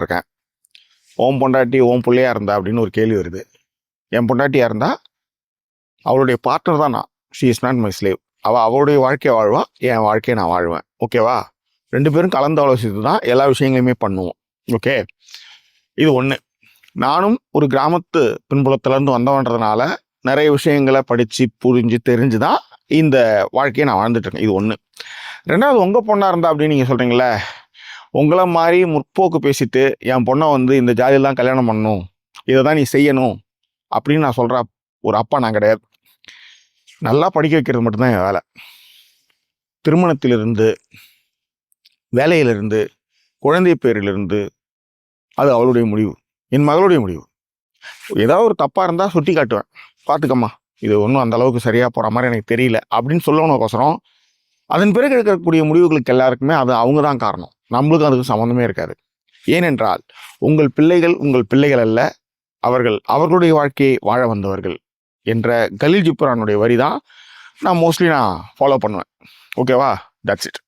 இருக்கேன். ஓம் பொண்டாட்டி ஓம் பிள்ளையா இருந்தா அப்படின்னு ஒரு கேள்வி வருது. என் பொண்டாட்டியா இருந்தா அவளுடைய பார்ட்னர் தான் நான். She is not my slave. அவளுடைய வாழ்க்கையை வாழ்வா, என் வாழ்க்கையை நான் வாழ்வேன். ஓகேவா? 2 பேரும் கலந்து ஆலோசித்து தான் எல்லா விஷயங்களையுமே பண்ணுவோம். ஓகே, இது ஒன்று. நானும் ஒரு கிராமத்து பின்புலத்திலேருந்து வந்தவன்றதுனால நிறைய விஷயங்களை படித்து புரிஞ்சு தெரிஞ்சு தான் இந்த வாழ்க்கையை நான் வாழ்ந்துட்டு இருக்கேன். இது ஒன்று. 2வது, உங்கள் பொண்ணாக இருந்தா அப்படின்னு நீங்கள் சொல்கிறீங்களே, உங்களை மாதிரி முற்போக்கு பேசிட்டு என் பொண்ணை இந்த ஜாதியெல்லாம் கல்யாணம் பண்ணணும், இதை தான் நீ செய்யணும் அப்படின்னு நான் சொல்கிற ஒரு அப்பா நான் கிடையாது. நல்லா படிக்க வைக்கிறது மட்டும்தான் என் வேலை. திருமணத்திலிருந்து, வேலையிலிருந்து, குழந்தை பேரிலிருந்து அது அவளுடைய முடிவு, என் மகளுடைய முடிவு. ஏதாவது ஒரு தப்பாக இருந்தால் சுட்டி காட்டுவேன், பார்த்துக்கம்மா இது ஒன்றும் அந்த அளவுக்கு சரியாக போகிற மாதிரி எனக்கு தெரியல அப்படின்னு சொல்லணுக்கோசரம் அதன் பிறகு எடுக்கக்கூடிய முடிவுகளுக்கு எல்லாருக்குமே அது அவங்க தான் காரணம். நம்மளுக்கும் அதுக்கு சம்மந்தமே இருக்காது. ஏனென்றால் உங்கள் பிள்ளைகள் உங்கள் பிள்ளைகள் அல்ல, அவர்கள் அவர்களுடைய வாழ்க்கையை வாழ வந்தவர்கள் என்ற கலீல் ஜிப்ரானுடைய வரி தான் நான் மோஸ்ட்லி ஃபாலோ பண்ணுவேன். ஓகேவா? That's it.